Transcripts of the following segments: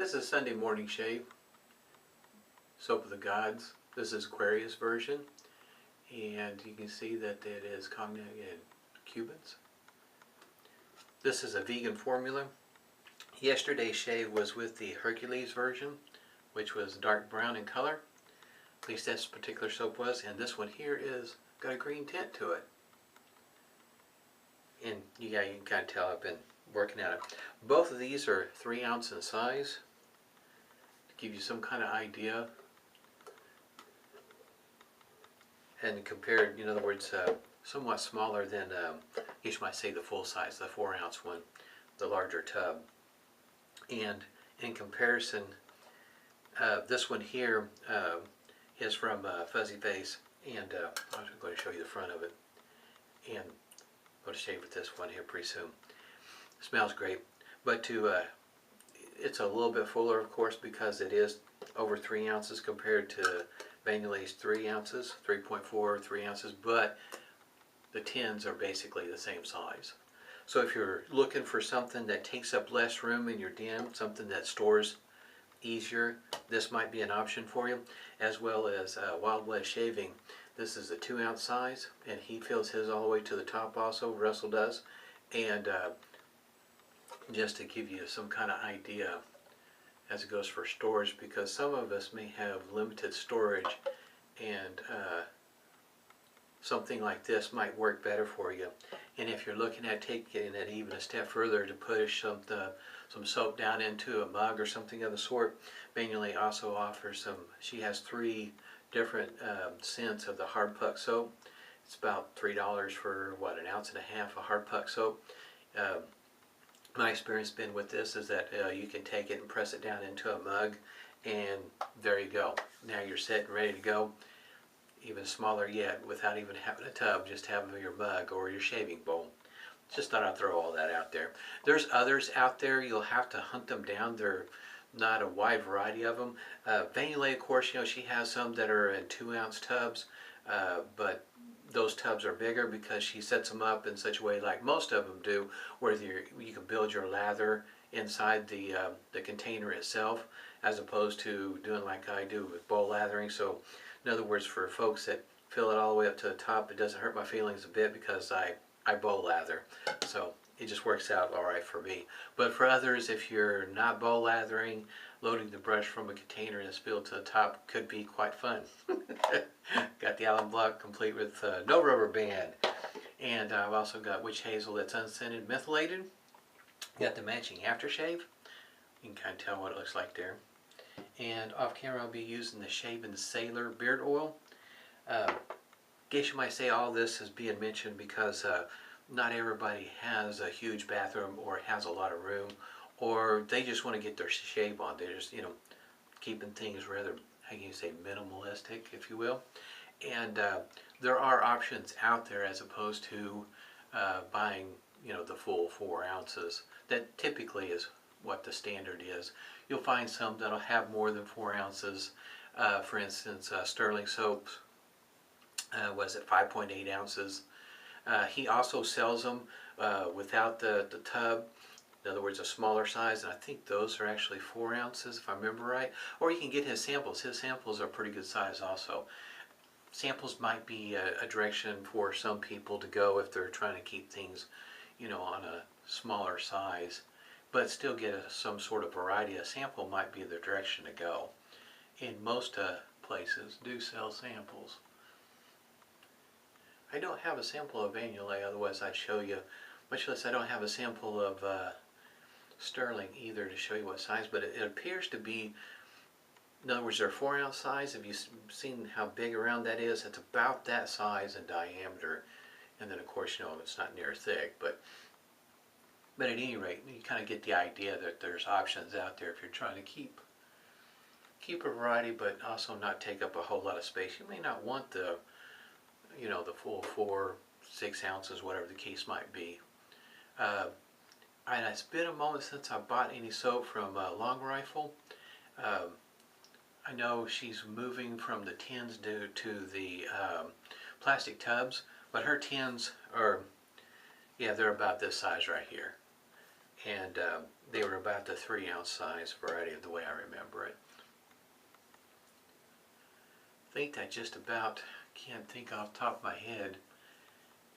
This is Sunday Morning Shave, Soap of the Gods. This is Aquarius version, and you can see that it is Cognac Cubans. This is a vegan formula. Yesterday's shave was with the Hercules version, which was dark brown in color. At least this particular soap was, and this one here is got a green tint to it. And you can kind of tell I've been working at it. Both of these are 3 ounce in size, to give you some kind of idea. And compared, in other words, somewhat smaller than, you might say, the full size, the 4 ounce one, the larger tub. And in comparison, this one here is from FuzzyFace, and I'm going to show you the front of it. And I'm going to shave with this one here pretty soon. Smells great, but it's a little bit fuller, of course, because it is over 3 ounces compared to Vanule's 3 ounces, 3.4, 3 ounces, but the tins are basically the same size. So if you're looking for something that takes up less room in your den, something that stores easier, this might be an option for you. As well as Wild West Shaving. This is a 2 ounce size, and he fills his all the way to the top also, Russell does. And just to give you some kind of idea as it goes for storage, because some of us may have limited storage, and something like this might work better for you. And if you're looking at taking it even a step further to push some soap down into a mug or something of the sort, Manually also offers some. She has 3 different scents of the hard puck soap. It's about $3 for what, 1.5 ounces of hard puck soap. My experience been with this is that you can take it and press it down into a mug, and there you go. Now you're set and ready to go. Even smaller yet, without even having a tub, just having your mug or your shaving bowl. Just thought I'd throw all that out there. There's others out there. You'll have to hunt them down. They're not a wide variety of them. Yulay, of course, she has some that are in 2 ounce tubs, but those tubs are bigger because she sets them up in such a way, like most of them do, where you can build your lather inside the container itself, as opposed to doing like I do with bowl lathering. So, in other words, for folks that fill it all the way up to the top, it doesn't hurt my feelings a bit because I bowl lather. So it just works out all right for me. But for others, if you're not bowl lathering, loading the brush from a container and spill to the top could be quite fun. Got the Allen block complete with no rubber band. And I've also got witch hazel that's unscented, mentholated. Got the matching aftershave. You can kind of tell what it looks like there. And off camera I'll be using the Shaven Sailor beard oil. Guess you might say all this is being mentioned because not everybody has a huge bathroom or has a lot of room, or they just want to get their shave on. They're just, keeping things rather, how can you say, minimalistic, if you will. And there are options out there as opposed to buying, the full 4 ounces. That typically is what the standard is. You'll find some that'll have more than 4 ounces. For instance, Stirling soaps was at 5.8 ounces. He also sells them without the tub. In other words, a smaller size, and I think those are actually 4 ounces if I remember right. Or you can get his samples. His samples are pretty good size also. Samples might be a direction for some people to go if they're trying to keep things, on a smaller size, but still get some sort of variety. A sample might be the direction to go. And most places do sell samples. I don't have a sample of Yulay, otherwise I'd show you. Much less I don't have a sample of Stirling either to show you what size, but it appears to be, in other words, they're 4 ounce size. Have you seen how big around that is? It's about that size in diameter. And then of course, it's not near thick, but at any rate, you kind of get the idea that there's options out there if you're trying to keep a variety, but also not take up a whole lot of space. You may not want the the full 4, 6 ounces, whatever the case might be. And it's been a moment since I bought any soap from Long Rifle. I know she's moving from the tins to the plastic tubs, but her tins are, they're about this size right here. And They were about the 3-ounce size variety of the way I remember it. I think I just about can't think off the top of my head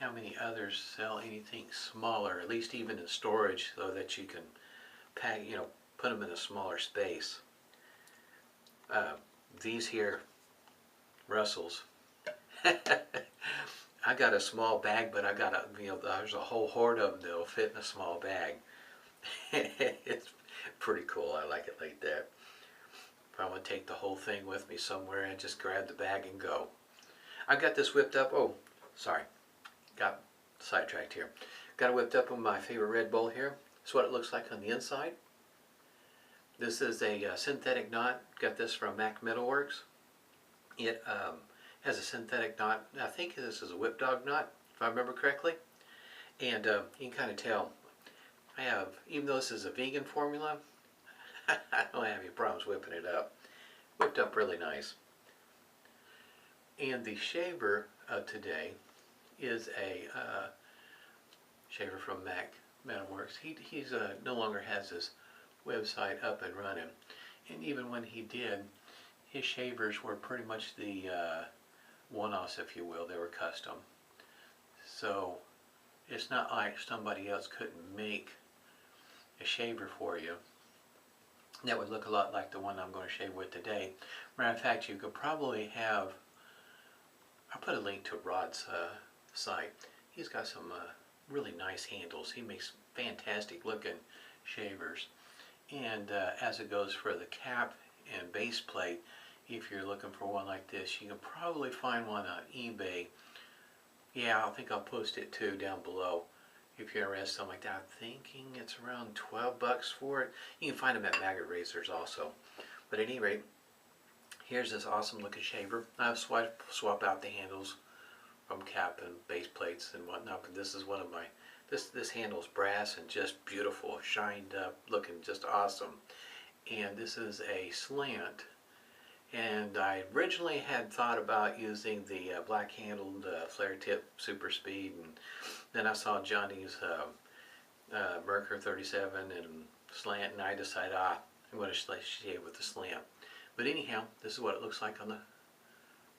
how many others sell anything smaller, at least even in storage, so that you can pack, put them in a smaller space. These here, Russells, I got a small bag, but I got there's a whole horde of them that'll fit in a small bag. It's pretty cool. I like it like that. If I want to take the whole thing with me somewhere, I just grab the bag and go. I've got this whipped up. Oh, sorry. Got sidetracked here. Got it whipped up in my favorite red bowl here. That's what it looks like on the inside. This is a synthetic knot. Got this from Metalworks. It has a synthetic knot. I think this is a whip dog knot, if I remember correctly. And you can kind of tell. I have, even though this is a vegan formula, I don't have any problems whipping it up. Whipped up really nice. And the shaver of today is a shaver from Metalworks. He's no longer has his website up and running. And even when he did, his shavers were pretty much the one-offs, if you will. They were custom. So it's not like somebody else couldn't make a shaver for you that would look a lot like the one I'm going to shave with today. Matter of fact, you could probably have, I'll put a link to Rod's site. He's got some really nice handles. He makes fantastic looking shavers. And as it goes for the cap and base plate, if you're looking for one like this, you can probably find one on eBay. Yeah, I think I'll post it too down below if you're interested in something like that. I'm thinking it's around 12 bucks for it. You can find them at Maggot Razors also. But at any rate, here's this awesome looking shaver. I've swapped out the handles from cap and base plates and whatnot, but this is one of my, this handle's brass and just beautiful, shined up, looking just awesome. And this is a slant. And I originally had thought about using the black handled flare tip super speed, and then I saw Johnny's Merkur 37 and slant, and I decided, I'm going to shave with the slant. But anyhow, this is what it looks like on the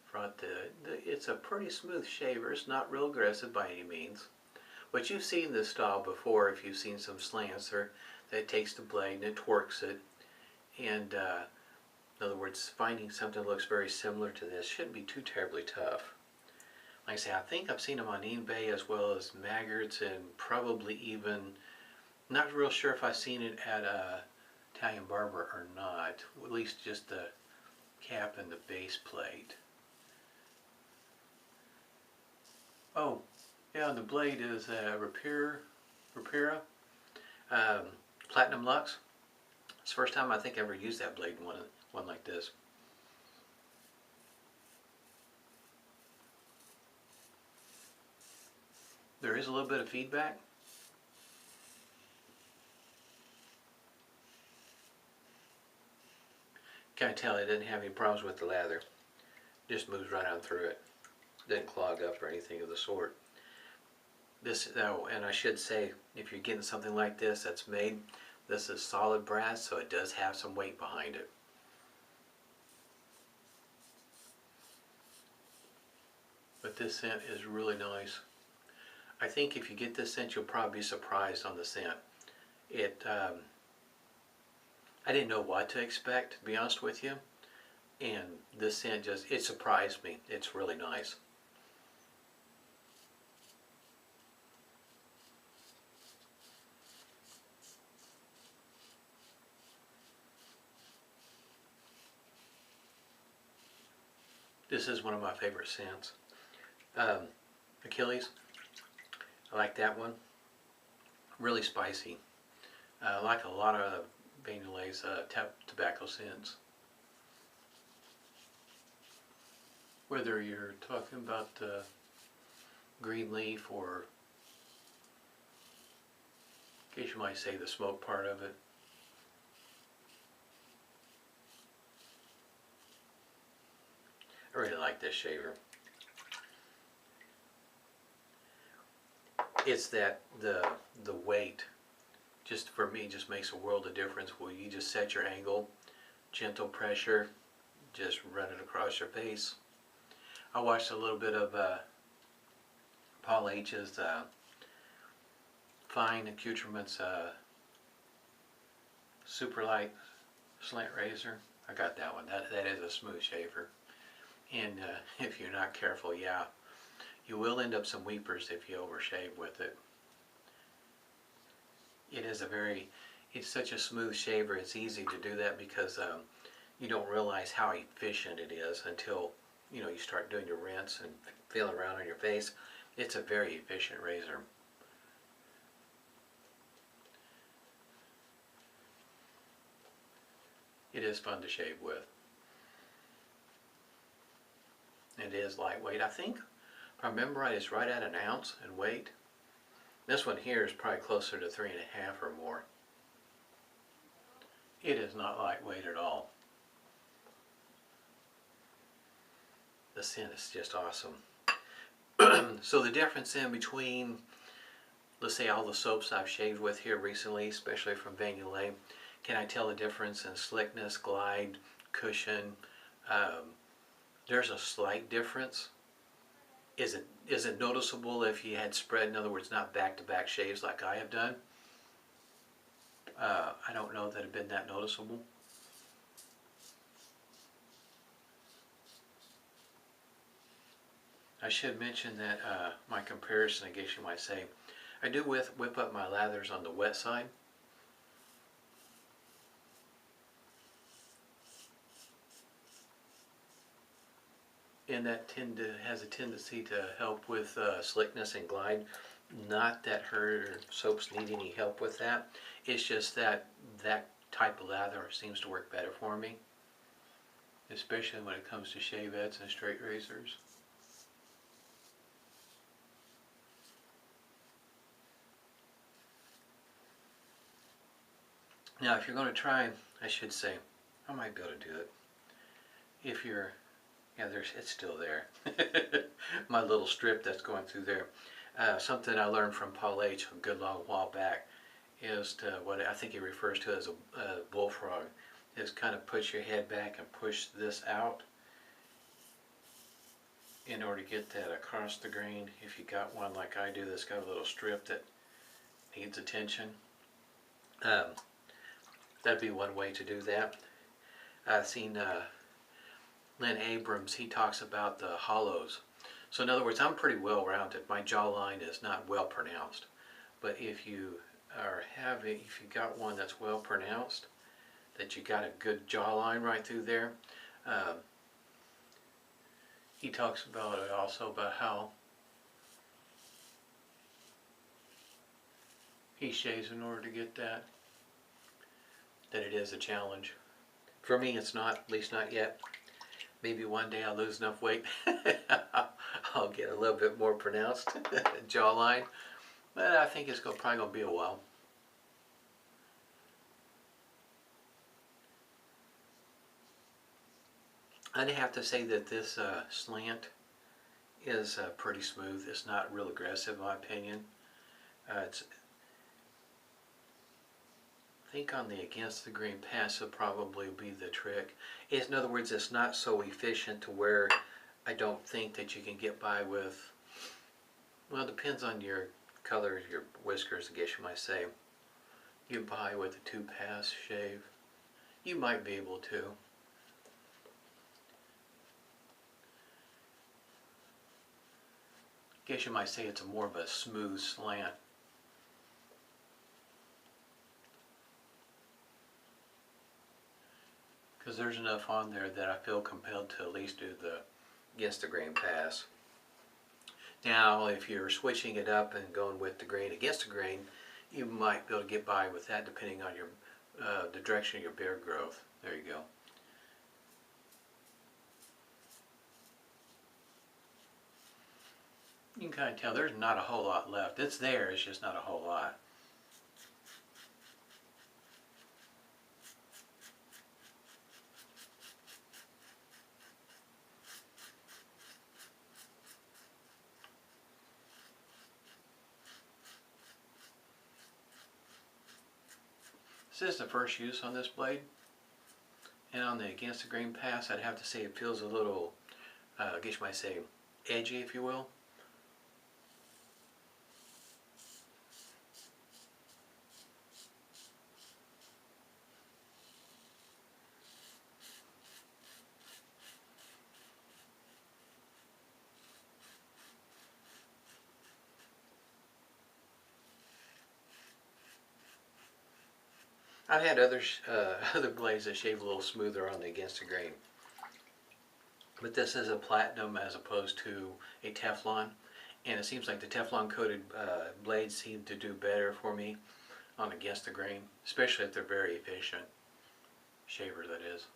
front. It's a pretty smooth shaver. It's not real aggressive by any means. But you've seen this style before if you've seen some slants that takes the blade and it torques it. And in other words, finding something that looks very similar to this shouldn't be too terribly tough. Like I say, I think I've seen them on eBay as well as Maggots, and probably even, not real sure if I've seen it at Italian Barber or not. At least just the cap and the base plate. Oh, yeah, and the blade is Rapira Platinum Lux. It's the first time I think I ever used that blade in one like this. There is a little bit of feedback. Can't tell it didn't have any problems with the lather. Just moves right on through it. Didn't clog up or anything of the sort. This, oh, and I should say, if you're getting something like this that's made, this is solid brass, so it does have some weight behind it. But this scent is really nice. I think if you get this scent, you'll probably be surprised on the scent. I didn't know what to expect, to be honest with you. And this scent it surprised me. It's really nice. This is one of my favorite scents. Achilles, I like that one. Really spicy. I like a lot of Yulay's tobacco scents. Whether you're talking about green leaf or, in case you might say, the smoke part of it. I really like this shaver. It's that the weight just for me, just makes a world of difference. Well, you just set your angle, gentle pressure, just run it across your face. I watched a little bit of Paul H's Fine Accoutrements Super Light Slant Razor. I got that one. That is a smooth shaver. And if you're not careful, yeah, you will end up some weepers if you overshave with it. It's such a smooth shaver. It's easy to do that because you don't realize how efficient it is until you start doing your rinse and feel around on your face. It's a very efficient razor. It is fun to shave with. It is lightweight. I think, if I remember right, it's right at an ounce in weight. This one here is probably closer to 3.5 or more. It is not lightweight at all. The scent is just awesome. So the difference in between, let's say, all the soaps I've shaved with here recently, especially from Yulay, can I tell the difference in slickness, glide, cushion? There's a slight difference. Is it noticeable if you had spread, in other words, not back-to-back shaves like I have done? I don't know that it'd been that noticeable. I should mention that my comparison, I guess you might say, I do whip up my lathers on the wet side. And that has a tendency to help with slickness and glide. Not that her soaps need any help with that. It's just that that type of lather seems to work better for me, especially when it comes to shave heads and straight razors. Now, if you're going to try, I should say, I might be able to do it. If you're, yeah, it's still there. My little strip that's going through there. Something I learned from Paul H. a good long while back is what I think he refers to as a bullfrog, is kind of push your head back and push this out in order to get that across the grain. If you got one like I do that's got a little strip that needs attention. That'd be one way to do that. I've seen Lynn Abrams, he talks about the hollows. So in other words, I'm pretty well rounded. My jawline is not well pronounced. But if you got one that's well pronounced, that you got a good jawline right through there, he talks about it also about how he shaves in order to get that it is a challenge. For me, it's not, at least not yet. Maybe one day I'll lose enough weight, I'll get a little bit more pronounced jawline, but I think it's probably going to be a while. I'd have to say that this slant is pretty smooth. It's not real aggressive in my opinion. I think on the against the grain pass would probably be the trick. In other words, it's not so efficient to where I don't think that you can get by with, well, it depends on your color, your whiskers, I guess you might say. You buy with a 2-pass shave. You might be able to. I guess you might say it's more of a smooth slant. Because there's enough on there that I feel compelled to at least do the against the grain pass. Now, if you're switching it up and going with the grain against the grain, you might be able to get by with that depending on your the direction of your beard growth. There you go. You can kind of tell there's not a whole lot left. It's there, it's just not a whole lot. This is the first use on this blade, and on the against the grain pass, I'd have to say it feels a little, I guess you might say, edgy, if you will. I've had other blades that shave a little smoother on the against the grain, but this is a platinum as opposed to a Teflon, and it seems like the Teflon coated blades seem to do better for me on against the grain, especially if they're very efficient shaver, that is.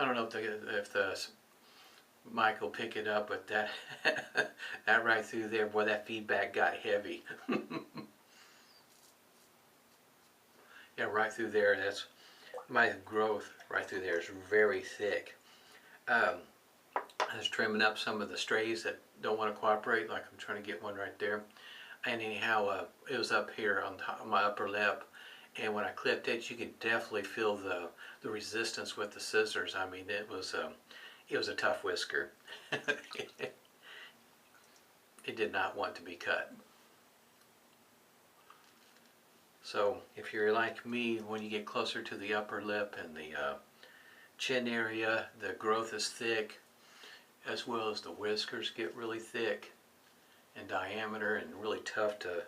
I don't know if the mic will pick it up, but that that right through there, boy, that feedback got heavy. Yeah, right through there. That's my growth. Right through there is very thick. I was trimming up some of the strays that don't want to cooperate, like I'm trying to get one right there. And anyhow, it was up here on top of my upper lip, and when I clipped it, you could definitely feel the resistance with the scissors. I mean, it was a tough whisker. It did not want to be cut. So if you're like me, when you get closer to the upper lip and the chin area, the growth is thick, as well as the whiskers get really thick in diameter and really tough to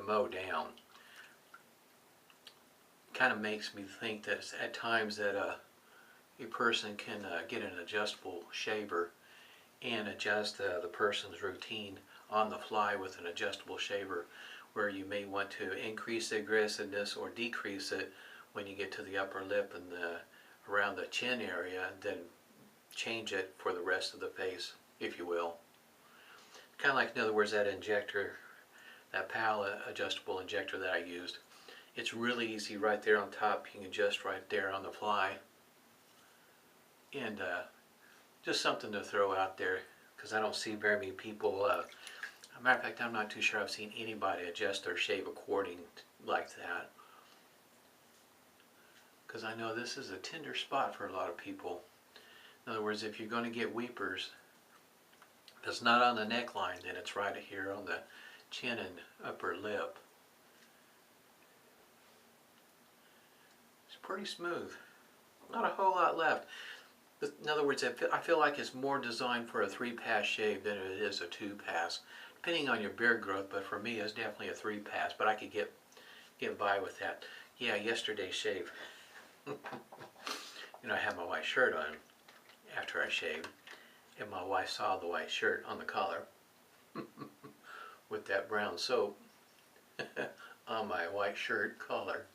mow down. Kind of makes me think that at times that a person can get an adjustable shaver and adjust the person's routine on the fly with an adjustable shaver, where you may want to increase the aggressiveness or decrease it when you get to the upper lip and around the chin area, then change it for the rest of the face, if you will. Kind of like, in other words, that injector, that PAA adjustable injector that I used. It's really easy right there on top. You can adjust right there on the fly. And just something to throw out there, because I don't see very many people, as a matter of fact, I'm not too sure I've seen anybody adjust their shave according like that. Because I know this is a tender spot for a lot of people. In other words, if you're going to get weepers, if it's not on the neckline, then it's right here on the chin and upper lip. It's pretty smooth. Not a whole lot left. In other words, I feel like it's more designed for a 3-pass shave than it is a 2-pass, depending on your beard growth. But for me, it's definitely a 3-pass. But I could get by with that. Yeah, yesterday's shave. You know, I had my white shirt on after I shaved, and my wife saw the white shirt on the collar with that brown soap on my white shirt collar.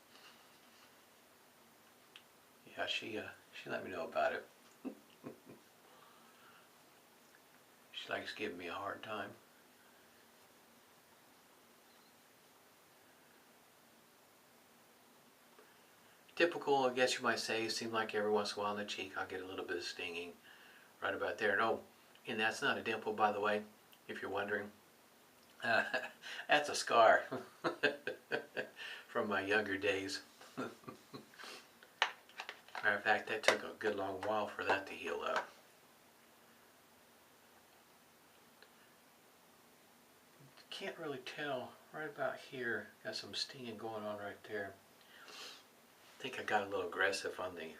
Yeah, she let me know about it. She likes giving me a hard time. Typical, I guess you might say, seemed like every once in a while on the cheek I'll get a little bit of stinging right about there. And oh, and that's not a dimple, by the way, if you're wondering. That's a scar from my younger days. Matter of fact, that took a good long while for that to heal up. Can't really tell. Right about here, got some stinging going on right there. I think I got a little aggressive on the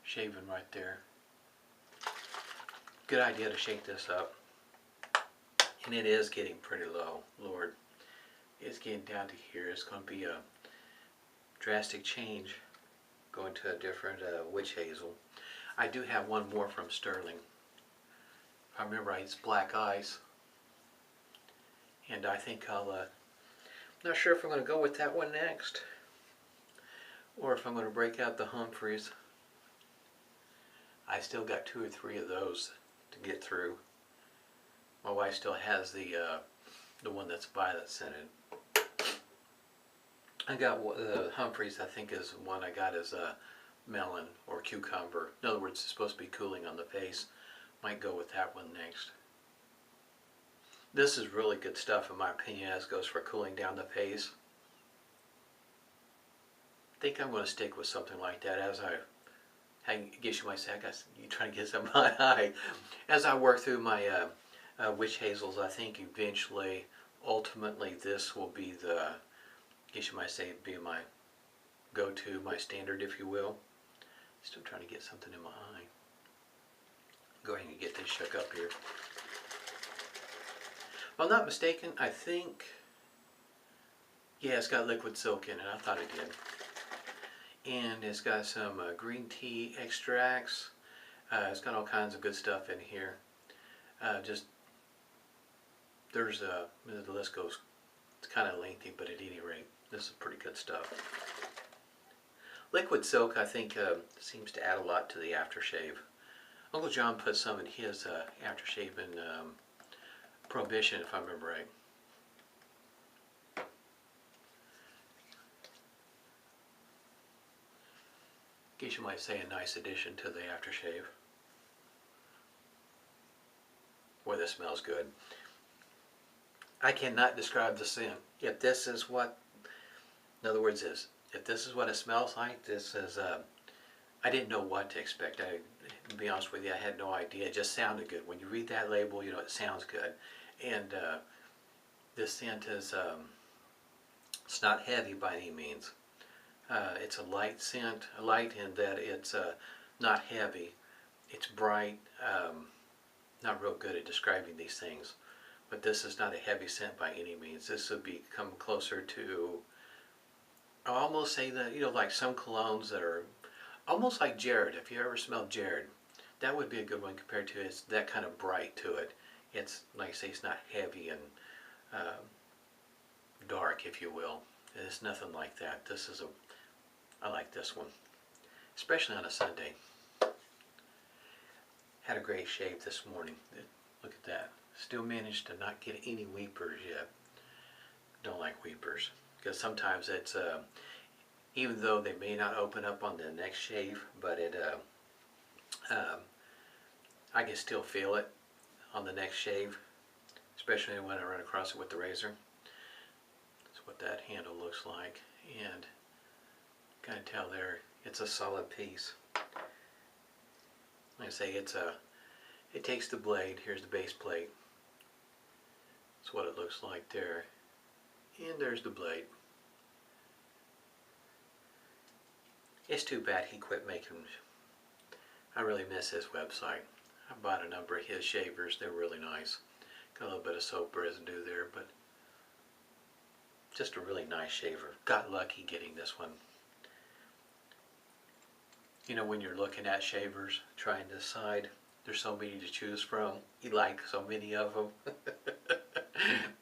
shaving right there. Good idea to shake this up. And it is getting pretty low, Lord. It's getting down to here. It's going to be a drastic change going to a different witch hazel. I do have one more from Stirling. If I remember right, it's black ice. And I think not sure if I'm going to go with that one next, or if I'm going to break out the Humphreys. I still got 2 or 3 of those to get through. My wife still has the one that's violet scented. I got the Humphreys, I think is one I got as a melon or cucumber. In other words, it's supposed to be cooling on the face. Might go with that one next. This is really good stuff in my opinion as goes for cooling down the face. I think I'm going to stick with something like that as I guess you might say, I guess you're trying to get some of my eye. As I work through my witch hazels, I think eventually, ultimately, this will be the, I guess you might say, be my go-to, my standard, if you will. Still trying to get something in my eye. Go ahead and get this shook up here. If I'm not mistaken, I think, yeah, it's got liquid silk in it. I thought it did. And it's got some green tea extracts. It's got all kinds of good stuff in here. There's the list goes, it's kind of lengthy, but at any rate, this is pretty good stuff. Liquid silk, I think, seems to add a lot to the aftershave. Uncle John put some in his aftershave in Prohibition, if I remember right. I guess you might say a nice addition to the aftershave. Boy, this smells good. I cannot describe the scent. If this is what, in other words, if this is what it smells like, this is, I didn't know what to expect. To be honest with you, I had no idea. It just sounded good. When you read that label, you know, it sounds good. And this scent is, it's not heavy by any means. It's a light scent, light in that it's not heavy. It's bright. Not real good at describing these things, but this is not a heavy scent by any means. This would become closer to, I'll almost say that, you know, like some colognes that are almost like Jared. If you ever smelled Jared, that would be a good one compared to it's that kind of bright to it. It's, like I say, it's not heavy and dark, if you will. It's nothing like that. This is I like this one, especially on a Sunday. Had a great shave this morning. Look at that. Still managed to not get any weepers yet. Don't like weepers, because sometimes it's, even though they may not open up on the next shave, but it, I can still feel it on the next shave, especially when I run across it with the razor. That's what that handle looks like, and kind of tell there it's a solid piece. Like I say, it takes the blade. Here's the base plate. That's what it looks like there, and there's the blade. It's too bad he quit making. I really miss his website. I bought a number of his shavers. They're really nice. Got a little bit of soap residue there, but just a really nice shaver. Got lucky getting this one. You know, when you're looking at shavers, trying to decide, there's so many to choose from. You like so many of them.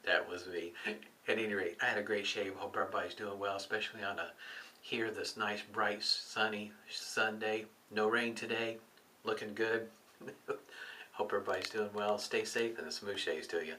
That was me. At any rate, I had a great shave. Hope everybody's doing well, especially on here this nice, bright, sunny Sunday. No rain today. Looking good. Hope everybody's doing well. Stay safe and a smooth shaves to you.